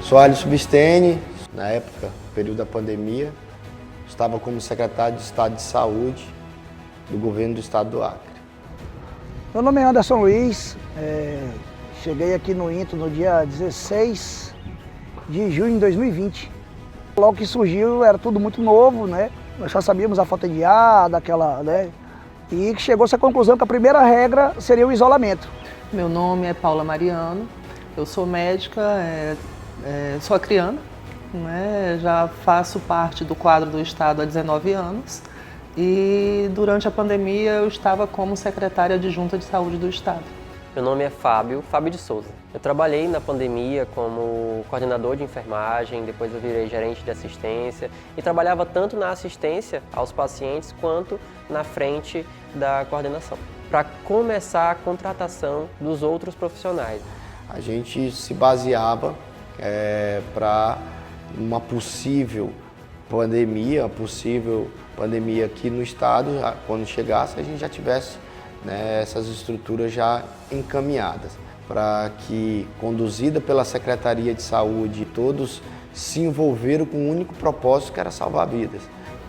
Sou Alisson Bistene, na época, período da pandemia, estava como secretário de Estado de Saúde do governo do estado do Acre. Meu nome é Anderson Luiz, cheguei aqui no INTO no dia 16 de junho de 2020. Logo que surgiu era tudo muito novo, né? Nós já sabíamos a falta de ar, né? E chegou-se à conclusão que a primeira regra seria o isolamento. Meu nome é Paula Mariano, eu sou médica, sou acriana, né? Já faço parte do quadro do Estado há 19 anos e durante a pandemia eu estava como secretária adjunta de saúde do Estado. Meu nome é Fábio de Souza. Eu trabalhei na pandemia como coordenador de enfermagem, depois eu virei gerente de assistência e trabalhava tanto na assistência aos pacientes quanto na frente da coordenação, para começar a contratação dos outros profissionais. A gente se baseava para uma possível pandemia aqui no estado, quando chegasse a gente já tivesse, né, essas estruturas já encaminhadas, para que, conduzida pela Secretaria de Saúde, todos se envolveram com um único propósito, que era salvar vidas.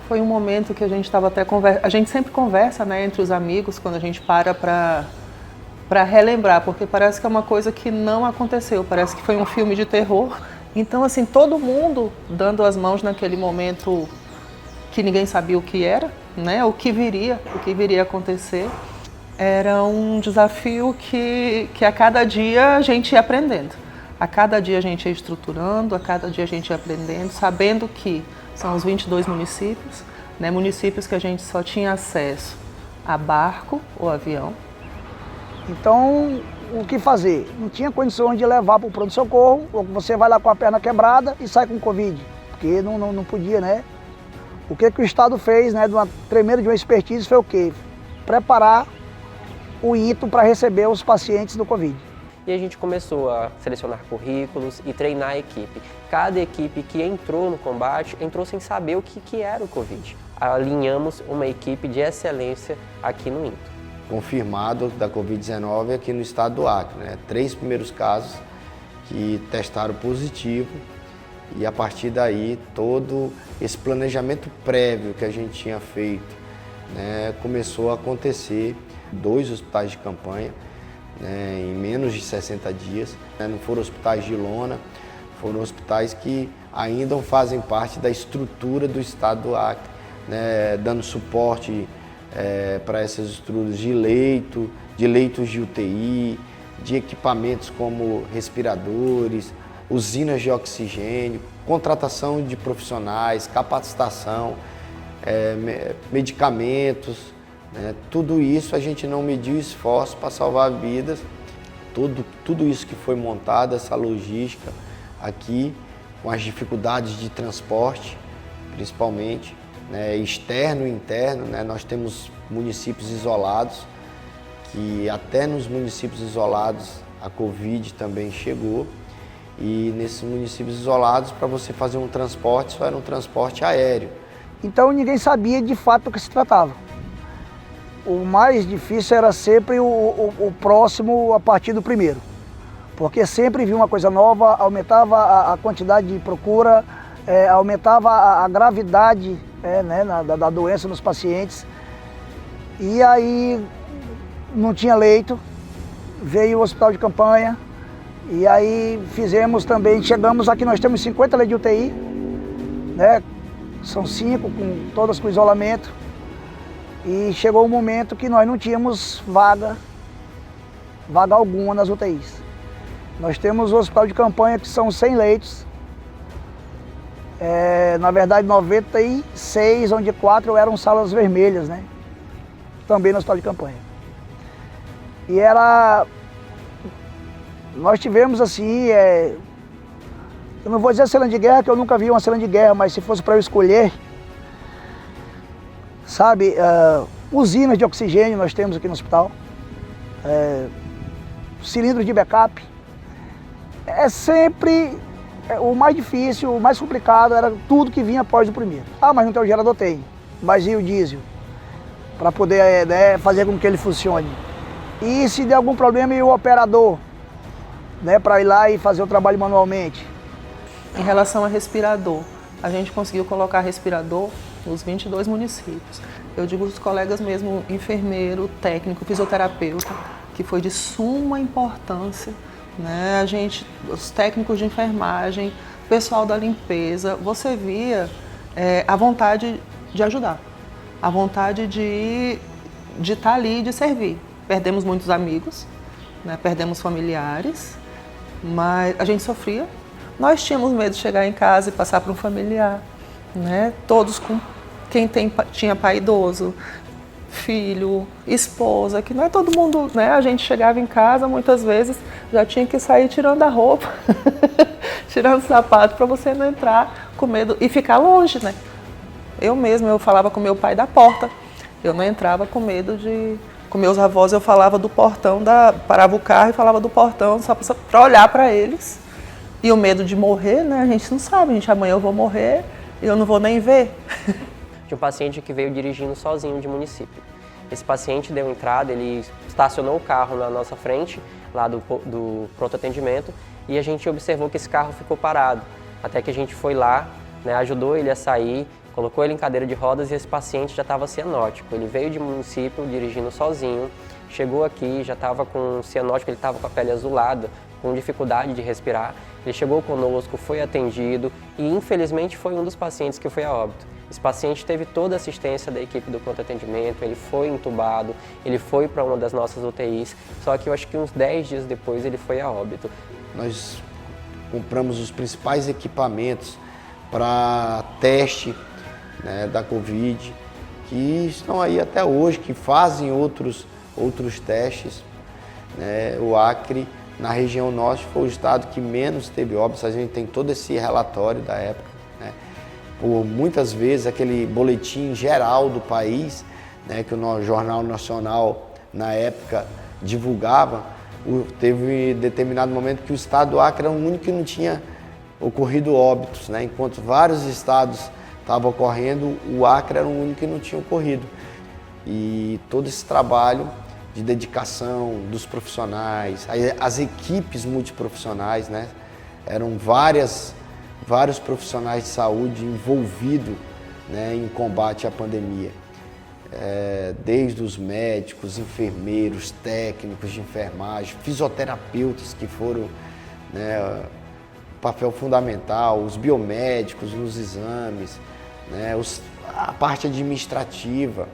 Foi um momento que a gente estava até a gente sempre conversa, né, entre os amigos quando a gente para relembrar, porque parece que é uma coisa que não aconteceu, parece que foi um filme de terror. Então, assim, todo mundo dando as mãos naquele momento que ninguém sabia o que era, né, o que viria a acontecer. Era um desafio que a cada dia a gente ia aprendendo. A cada dia a gente ia estruturando, a cada dia a gente ia aprendendo, sabendo que são os 22 municípios, né, municípios que a gente só tinha acesso a barco ou avião. Então, o que fazer? Não tinha condições de levar para o pronto-socorro, ou você vai lá com a perna quebrada e sai com Covid, porque não podia, né? O que o Estado fez, né, primeiro de uma expertise, foi o quê? Preparar o INTO para receber os pacientes do Covid. E a gente começou a selecionar currículos e treinar a equipe. Cada equipe que entrou no combate, entrou sem saber o que era o Covid. Alinhamos uma equipe de excelência aqui no INTO. Confirmado da Covid-19 aqui no estado do Acre, né? 3 primeiros casos que testaram positivo e a partir daí todo esse planejamento prévio que a gente tinha feito, né, começou a acontecer. 2 hospitais de campanha, né, em menos de 60 dias. Não foram hospitais de lona, foram hospitais que ainda fazem parte da estrutura do estado do Acre, né, dando suporte para essas estruturas de leitos de UTI, de equipamentos como respiradores, usinas de oxigênio, contratação de profissionais, capacitação, medicamentos. Tudo isso a gente não mediu esforço para salvar vidas. Tudo isso que foi montado, essa logística aqui, com as dificuldades de transporte, principalmente, né, externo e interno, né, nós temos municípios isolados, que até nos municípios isolados a Covid também chegou. E nesses municípios isolados, para você fazer um transporte, só era um transporte aéreo. Então ninguém sabia de fato do que se tratava. O mais difícil era sempre o próximo a partir do primeiro, porque sempre vinha uma coisa nova, aumentava a quantidade de procura, aumentava a gravidade, né, da doença nos pacientes, e aí não tinha leito, veio o hospital de campanha, e aí chegamos aqui, nós temos 50 leitos de UTI, né, são 5, todas com isolamento. E chegou um momento que nós não tínhamos vaga alguma nas UTIs. Nós temos o hospital de campanha que são 100 leitos, na verdade 96, onde 4 eram salas vermelhas, né? Também no hospital de campanha. E nós tivemos assim, eu não vou dizer cena de guerra, que eu nunca vi uma cena de guerra, mas se fosse para eu escolher, sabe, usinas de oxigênio nós temos aqui no hospital, cilindros de backup. Sempre o mais difícil, o mais complicado era tudo que vinha após o primeiro. Mas não tem o gerador? Tem, mas e o diesel? Para poder fazer com que ele funcione. E se der algum problema, e o operador, né, para ir lá e fazer o trabalho manualmente? Em relação a respirador, a gente conseguiu colocar respirador nos 22 municípios. Eu digo os colegas mesmo, enfermeiro, técnico, fisioterapeuta, que foi de suma importância, né? Os técnicos de enfermagem, pessoal da limpeza, você via a vontade de ajudar, a vontade de estar ali, de servir. Perdemos muitos amigos, né? Perdemos familiares, mas a gente sofria. Nós tínhamos medo de chegar em casa e passar para um familiar, né? Todos com quem tinha pai idoso, filho, esposa, que não é todo mundo, né? A gente chegava em casa, muitas vezes, já tinha que sair tirando a roupa, tirando o sapato para você não entrar com medo e ficar longe, né? Eu falava com meu pai da porta, eu não entrava com medo de... Com meus avós eu falava do portão, parava o carro e falava do portão só para olhar para eles. E o medo de morrer, né? A gente não sabe, amanhã eu vou morrer e eu não vou nem ver. De um paciente que veio dirigindo sozinho de município. Esse paciente deu entrada, ele estacionou o carro na nossa frente, lá do pronto atendimento, e a gente observou que esse carro ficou parado. Até que a gente foi lá, né, ajudou ele a sair, colocou ele em cadeira de rodas e esse paciente já estava cianótico. Ele veio de município dirigindo sozinho, chegou aqui, já estava com cianótico, ele estava com a pele azulada, com dificuldade de respirar. Ele chegou conosco, foi atendido e infelizmente foi um dos pacientes que foi a óbito. Esse paciente teve toda a assistência da equipe do pronto atendimento, ele foi entubado, ele foi para uma das nossas UTIs, só que eu acho que uns 10 dias depois ele foi a óbito. Nós compramos os principais equipamentos para teste, né, da Covid, que estão aí até hoje, que fazem outros testes, né? O Acre, na região norte, foi o estado que menos teve óbitos. A gente tem todo esse relatório da época, né? Por muitas vezes aquele boletim geral do país, né, que o Jornal Nacional na época divulgava, teve determinado momento que o estado do Acre era o único que não tinha ocorrido óbitos, né? Enquanto vários estados estavam ocorrendo, o Acre era o único que não tinha ocorrido. E todo esse trabalho de dedicação dos profissionais, as equipes multiprofissionais, né? Eram vários profissionais de saúde envolvidos, né, em combate à pandemia. Desde os médicos, enfermeiros, técnicos de enfermagem, fisioterapeutas que foram, né, papel fundamental, os biomédicos nos exames, né, a parte administrativa,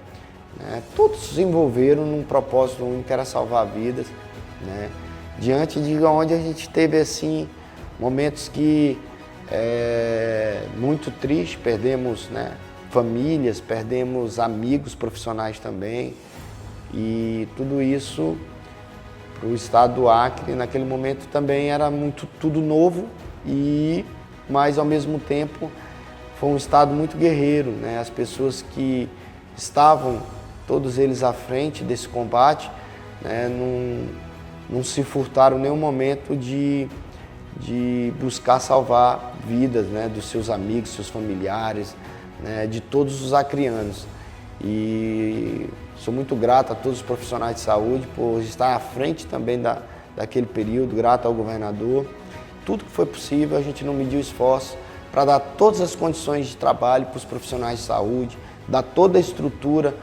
né, todos se envolveram num propósito único que era salvar vidas, né, diante de onde a gente teve assim momentos que muito triste, perdemos, né, famílias, perdemos amigos profissionais também, e tudo isso para o estado do Acre naquele momento também era tudo novo, mas ao mesmo tempo foi um estado muito guerreiro, né? As pessoas que estavam, todos eles à frente desse combate, né, não se furtaram em nenhum momento de buscar salvar vidas, né, dos seus amigos, seus familiares, né, de todos os acreanos. E sou muito grato a todos os profissionais de saúde por estar à frente também daquele período, grato ao governador. Tudo que foi possível, a gente não mediu esforço para dar todas as condições de trabalho para os profissionais de saúde, dar toda a estrutura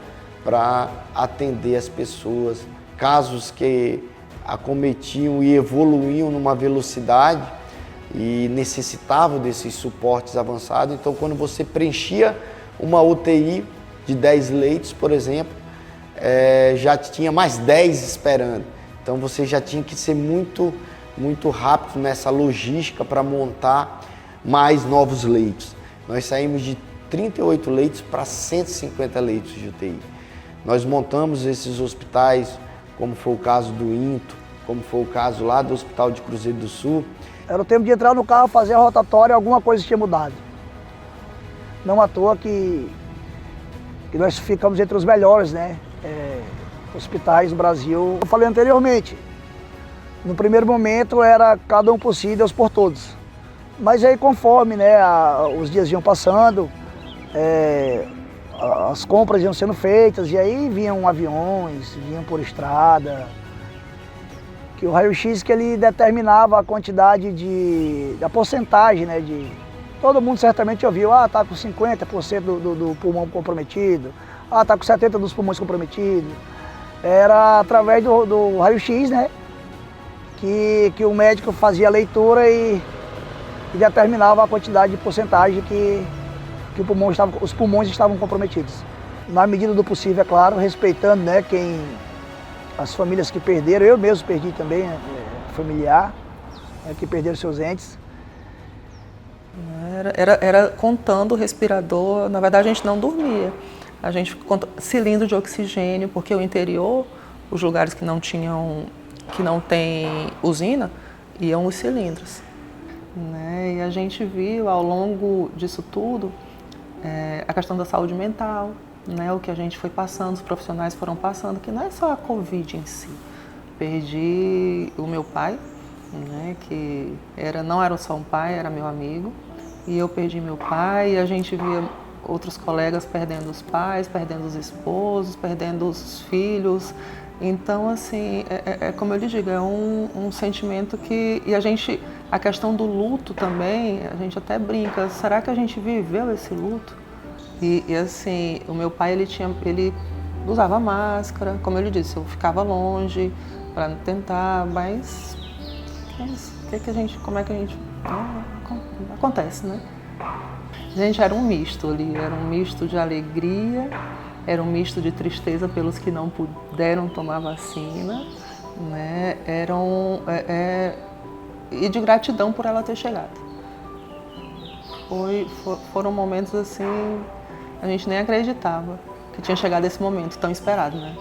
para atender as pessoas, casos que acometiam e evoluíam numa velocidade e necessitavam desses suportes avançados. Então, quando você preenchia uma UTI de 10 leitos, por exemplo, já tinha mais 10 esperando. Então, você já tinha que ser muito rápido nessa logística para montar mais novos leitos. Nós saímos de 38 leitos para 150 leitos de UTI. Nós montamos esses hospitais, como foi o caso do INTO, como foi o caso lá do Hospital de Cruzeiro do Sul. Era o tempo de entrar no carro, fazer a rotatória, alguma coisa tinha mudado. Não à toa que nós ficamos entre os melhores, né, hospitais do Brasil. Eu falei anteriormente, no primeiro momento era cada um por si, Deus por todos. Mas aí conforme, né, os dias iam passando, as compras iam sendo feitas e aí vinham aviões, vinham por estrada. que o raio-x que ele determinava a quantidade da porcentagem, né, todo mundo certamente ouviu, tá com 50% do pulmão comprometido, tá com 70% dos pulmões comprometidos. Era através do raio-x, né, que o médico fazia a leitura e determinava a quantidade de porcentagem que os pulmões estavam comprometidos. Na medida do possível, é claro, respeitando, né, as famílias que perderam, eu mesmo perdi também, né, familiar, que perderam seus entes. Era contando o respirador, na verdade a gente não dormia. A gente conta cilindro de oxigênio, porque o interior, os lugares que não tem usina, iam os cilindros. Né? E a gente viu ao longo disso tudo a questão da saúde mental, né? O que a gente foi passando, os profissionais foram passando, que não é só a Covid em si. Perdi o meu pai, né? Que não era só um pai, era meu amigo. E eu perdi meu pai e a gente via outros colegas perdendo os pais, perdendo os esposos, perdendo os filhos. Então, assim, como eu lhe digo, é um sentimento que... E a questão do luto também, a gente até brinca, será que a gente viveu esse luto? E assim, o meu pai, ele usava máscara, como eu lhe disse, eu ficava longe para tentar, mas como é que a gente... Acontece, né? Gente, era um misto ali, era um misto de alegria, era um misto de tristeza pelos que não puderam tomar vacina, né? E de gratidão por ela ter chegado. Foram momentos assim, a gente nem acreditava que tinha chegado esse momento tão esperado, né?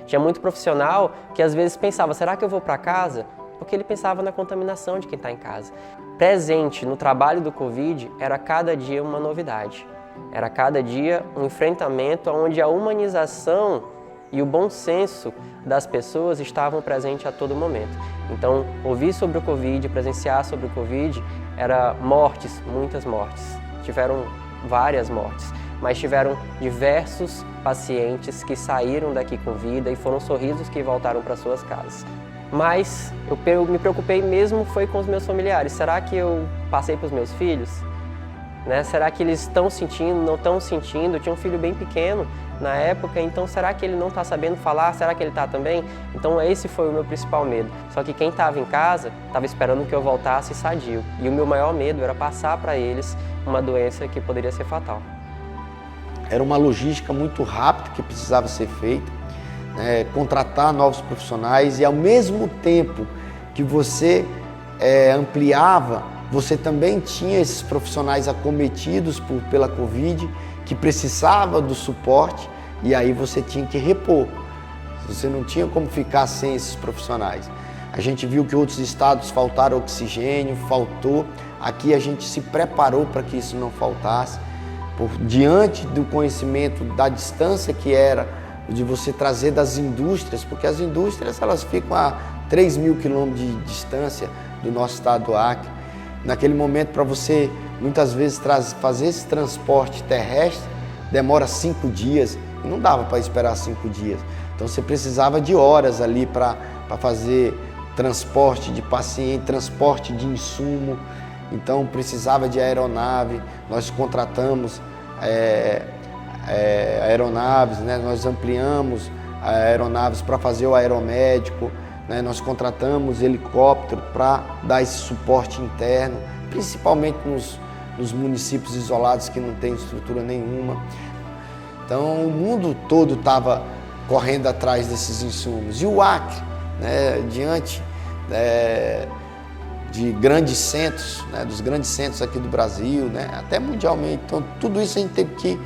Tinha muito profissional que às vezes pensava, será que eu vou para casa? Porque ele pensava na contaminação de quem está em casa. Presente no trabalho do Covid era cada dia uma novidade. Era cada dia um enfrentamento onde a humanização e o bom senso das pessoas estavam presentes a todo momento. Então, ouvir sobre o Covid, presenciar sobre o Covid, era mortes, muitas mortes. Tiveram várias mortes, mas tiveram diversos pacientes que saíram daqui com vida e foram sorrisos que voltaram para suas casas. Mas eu me preocupei mesmo foi com os meus familiares. Será que eu passei para os meus filhos? Né? Será que eles estão sentindo, não estão sentindo? Eu tinha um filho bem pequeno na época, então será que ele não está sabendo falar? Será que ele está também? Então esse foi o meu principal medo. Só que quem estava em casa estava esperando que eu voltasse sadio. E o meu maior medo era passar para eles uma doença que poderia ser fatal. Era uma logística muito rápida que precisava ser feita. Contratar novos profissionais e ao mesmo tempo que você ampliava, você também tinha esses profissionais acometidos pela Covid que precisava do suporte e aí você tinha que repor. Você não tinha como ficar sem esses profissionais. A gente viu que outros estados faltaram oxigênio, faltou. Aqui a gente se preparou para que isso não faltasse. Diante do conhecimento da distância que era de você trazer das indústrias, porque as indústrias elas ficam a 3.000 quilômetros de distância do nosso estado do Acre. Naquele momento, para você muitas vezes fazer esse transporte terrestre, demora 5 dias e não dava para esperar 5 dias. Então você precisava de horas ali para fazer transporte de paciente, transporte de insumo. Então precisava de aeronave, nós contratamos aeronaves, né? Nós ampliamos aeronaves para fazer o aeromédico, né? Nós contratamos helicóptero para dar esse suporte interno, principalmente nos municípios isolados que não tem estrutura nenhuma. Então o mundo todo estava correndo atrás desses insumos. E o Acre, né? Diante de grandes centros, né? Dos grandes centros aqui do Brasil, né? Até mundialmente. Então tudo isso a gente teve que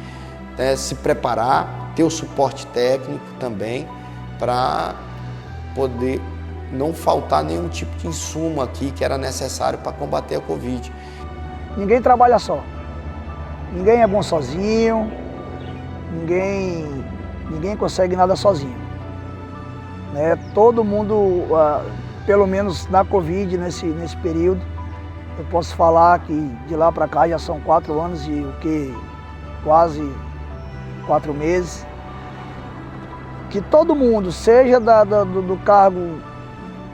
se preparar, ter o suporte técnico também para poder não faltar nenhum tipo de insumo aqui que era necessário para combater a Covid. Ninguém trabalha só, ninguém é bom sozinho, ninguém consegue nada sozinho. Todo mundo, pelo menos na Covid, nesse período, eu posso falar que de lá para cá já são 4 anos e quase 4 meses, que todo mundo, seja do cargo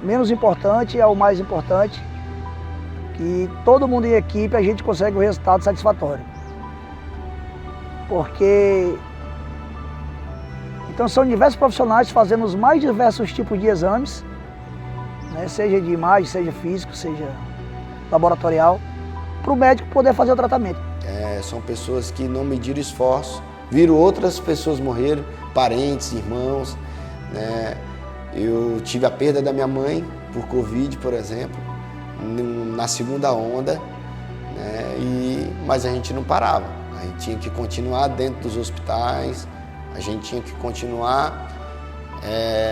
menos importante ao mais importante, que todo mundo em equipe a gente consegue um resultado satisfatório. Porque então são diversos profissionais fazendo os mais diversos tipos de exames, né, seja de imagem, seja físico, seja laboratorial, para o médico poder fazer o tratamento. São pessoas que não mediram esforço, viram outras pessoas morrer, parentes, irmãos, né? Eu tive a perda da minha mãe por Covid, por exemplo, na segunda onda, né? Mas a gente não parava, a gente tinha que continuar dentro dos hospitais, a gente tinha que continuar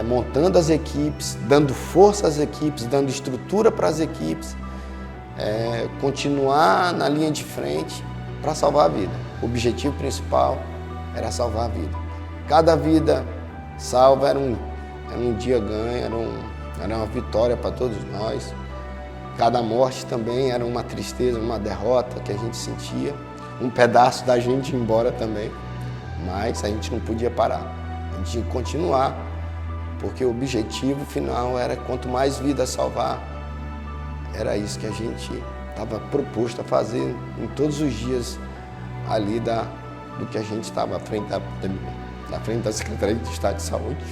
montando as equipes, dando força às equipes, dando estrutura para as equipes, continuar na linha de frente para salvar a vida. O objetivo principal era salvar a vida. Cada vida salva era um dia ganho, era uma vitória para todos nós. Cada morte também era uma tristeza, uma derrota que a gente sentia. Um pedaço da gente ir embora também, mas a gente não podia parar. A gente tinha que continuar, porque o objetivo final era quanto mais vidas salvar. Era isso que a gente estava proposto a fazer em todos os dias ali do que a gente estava à frente da Secretaria de Estado de Saúde.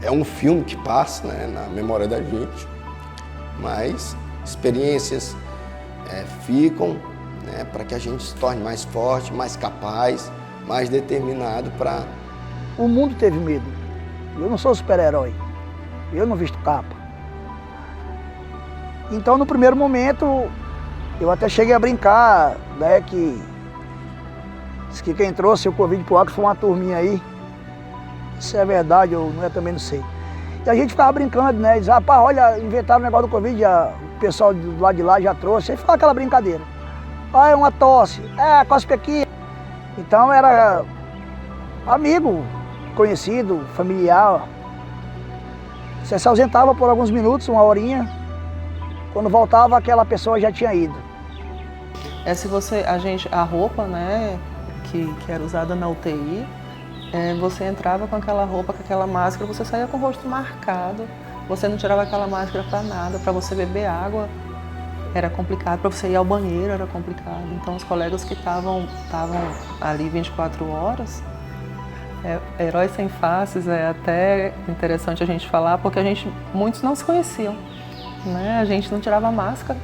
É um filme que passa, né, na memória da gente, mas experiências ficam, né, para que a gente se torne mais forte, mais capaz, mais determinado para... O mundo teve medo. Eu não sou super-herói, eu não visto capa. Então, no primeiro momento, eu até cheguei a brincar, né, que quem trouxe o Covid pro Acre foi uma turminha aí. Se é verdade ou não é, também não sei. E a gente ficava brincando, né, diz, rapaz, olha, inventaram o negócio do Covid, o pessoal do lado de lá já trouxe, aí ficava aquela brincadeira. Ah, é uma tosse, cospe aqui. Então era amigo, conhecido, familiar. Você se ausentava por alguns minutos, uma horinha. Quando voltava, aquela pessoa já tinha ido. A roupa, né, que era usada na UTI, você entrava com aquela roupa, com aquela máscara, você saía com o rosto marcado, você não tirava aquela máscara para nada, para você beber água era complicado, para você ir ao banheiro era complicado. Então os colegas que estavam ali 24 horas, heróis sem faces, é até interessante a gente falar, porque muitos não se conheciam. Né? A gente não tirava máscara,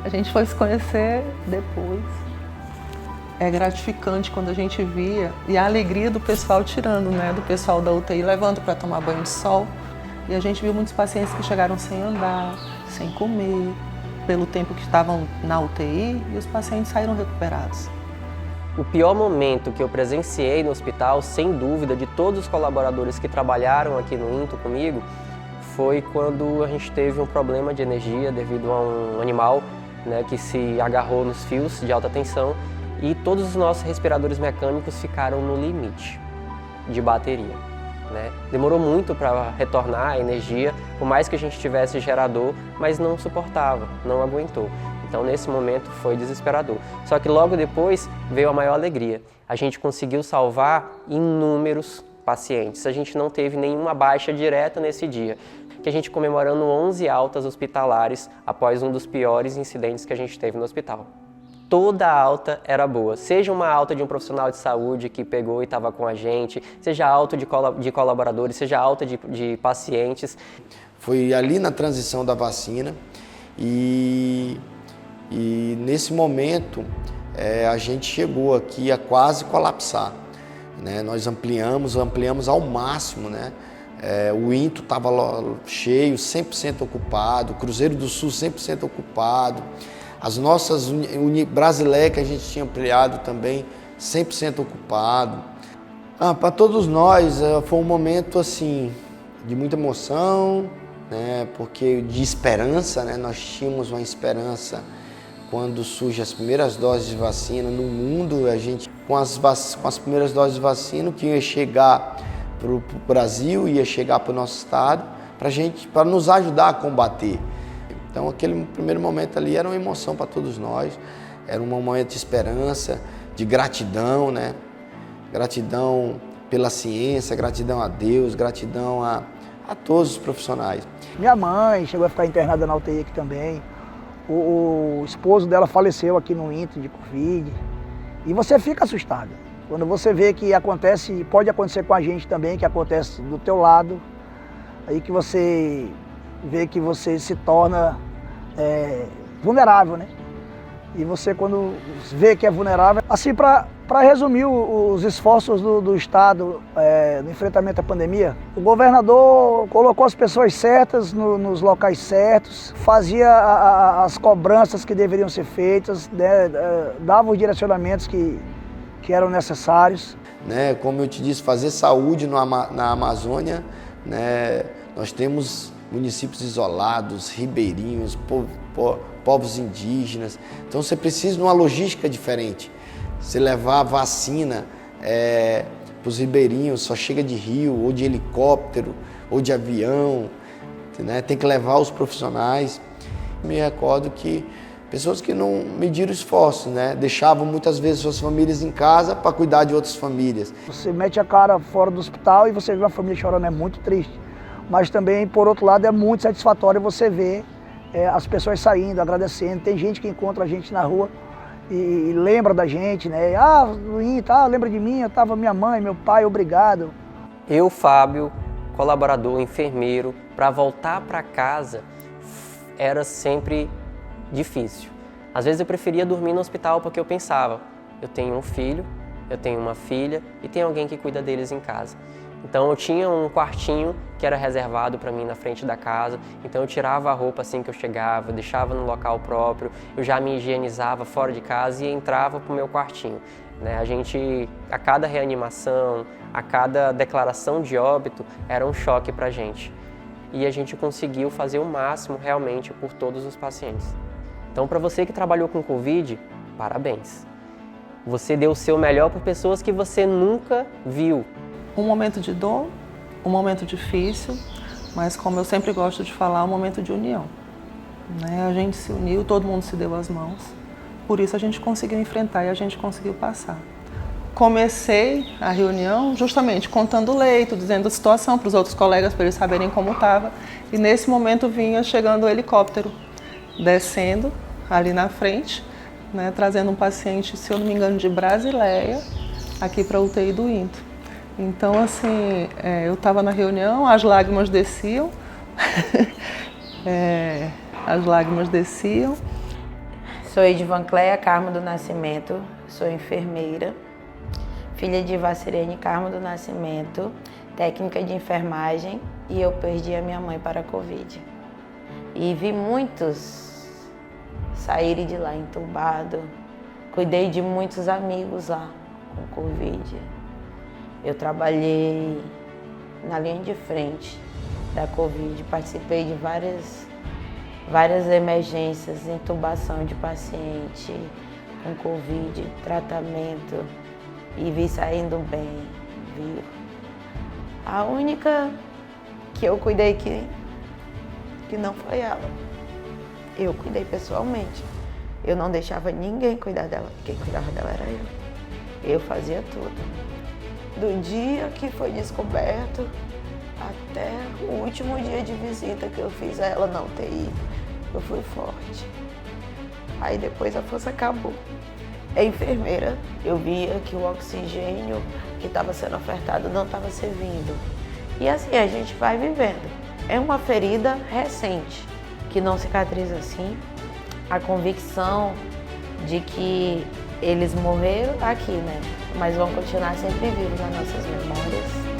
a gente foi se conhecer depois. É gratificante quando a gente via, e a alegria do pessoal tirando, né? Do pessoal da UTI levando para tomar banho de sol. E a gente viu muitos pacientes que chegaram sem andar, sem comer, pelo tempo que estavam na UTI, e os pacientes saíram recuperados. O pior momento que eu presenciei no hospital, sem dúvida, de todos os colaboradores que trabalharam aqui no INTO comigo, foi quando a gente teve um problema de energia devido a um animal, né, que se agarrou nos fios de alta tensão e todos os nossos respiradores mecânicos ficaram no limite de bateria. Né? Demorou muito para retornar a energia, por mais que a gente tivesse gerador, mas não suportava, não aguentou. Então nesse momento foi desesperador. Só que logo depois veio a maior alegria. A gente conseguiu salvar inúmeros pacientes. A gente não teve nenhuma baixa direta nesse dia, que a gente comemorando 11 altas hospitalares após um dos piores incidentes que a gente teve no hospital. Toda alta era boa, seja uma alta de um profissional de saúde que pegou e estava com a gente, seja alta de colaboradores, seja alta de pacientes. Foi ali na transição da vacina e nesse momento a gente chegou aqui a quase colapsar. Né? Nós ampliamos ao máximo, né? O INTO estava cheio, 100% ocupado, o Cruzeiro do Sul 100% ocupado, as nossas Brasilé que a gente tinha ampliado também 100% ocupado. Para todos nós foi um momento assim de muita emoção, né? Porque de esperança, né? Nós tínhamos uma esperança quando surgem as primeiras doses de vacina no mundo, a gente com as primeiras doses de vacina que ia chegar para o Brasil, ia chegar para o nosso estado, para nos ajudar a combater. Então aquele primeiro momento ali era uma emoção para todos nós, era um momento de esperança, de gratidão, né? Gratidão pela ciência, gratidão a Deus, gratidão a todos os profissionais. Minha mãe chegou a ficar internada na UTI aqui também. O esposo dela faleceu aqui no INTO de Covid. E você fica assustado. Quando você vê que acontece, pode acontecer com a gente também, que acontece do teu lado, aí que você vê que você se torna vulnerável, né? E você, quando vê que é vulnerável... Assim, para resumir os esforços do Estado no enfrentamento à pandemia, o governador colocou as pessoas certas nos locais certos, fazia as cobranças que deveriam ser feitas, né, dava os direcionamentos que eram necessários. Né, como eu te disse, fazer saúde na Amazônia, né, nós temos municípios isolados, ribeirinhos, povos indígenas. Então você precisa de uma logística diferente. Você levar a vacina para os ribeirinhos, só chega de rio, ou de helicóptero, ou de avião, né? Tem que levar os profissionais. Me recordo que pessoas que não mediram esforços, né? Deixavam muitas vezes suas famílias em casa para cuidar de outras famílias. Você mete a cara fora do hospital e você vê uma família chorando, é muito triste. Mas também, por outro lado, é muito satisfatório você ver as pessoas saindo, agradecendo. Tem gente que encontra a gente na rua e lembra da gente, né? Ah, Luim, lembra de mim, eu tava minha mãe, meu pai, obrigado. Eu, Fábio, colaborador, enfermeiro, para voltar para casa era sempre difícil. Às vezes eu preferia dormir no hospital porque eu pensava, eu tenho um filho, eu tenho uma filha e tem alguém que cuida deles em casa. Então eu tinha um quartinho que era reservado para mim na frente da casa, então eu tirava a roupa assim que eu chegava, deixava no local próprio, eu já me higienizava fora de casa e entrava para o meu quartinho. Né? A cada reanimação, a cada declaração de óbito era um choque para a gente. E a gente conseguiu fazer o máximo realmente por todos os pacientes. Então para você que trabalhou com Covid, parabéns. Você deu o seu melhor por pessoas que você nunca viu. Um momento de dor, um momento difícil, mas como eu sempre gosto de falar, um momento de união. Né? A gente se uniu, todo mundo se deu as mãos, por isso a gente conseguiu enfrentar e a gente conseguiu passar. Comecei a reunião justamente contando o leito, dizendo a situação para os outros colegas, para eles saberem como estava, e nesse momento vinha chegando o helicóptero, descendo ali na frente, né, trazendo um paciente, se eu não me engano, de Brasileia, aqui para a UTI do INTO. Então, assim, eu estava na reunião, as lágrimas desciam, as lágrimas desciam. Sou Edivancleia Carmo do Nascimento, sou enfermeira, filha de Vacirene Carmo do Nascimento, técnica de enfermagem, e eu perdi a minha mãe para a Covid. E vi muitos saírem de lá entubado, cuidei de muitos amigos lá com Covid. Eu trabalhei na linha de frente da Covid, participei de várias emergências, intubação de paciente com Covid, tratamento, e vi saindo bem, viu? A única que eu cuidei que não foi ela. Eu cuidei pessoalmente. Eu não deixava ninguém cuidar dela, quem cuidava dela era eu. Eu fazia tudo. Do dia que foi descoberto até o último dia de visita que eu fiz a ela na UTI, eu fui forte. Aí depois a força acabou. A enfermeira, eu via que o oxigênio que estava sendo ofertado não estava servindo. E assim a gente vai vivendo. É uma ferida recente, que não cicatriza assim. A convicção de que eles morreram aqui, né? Mas vão continuar sempre vivos nas nossas memórias.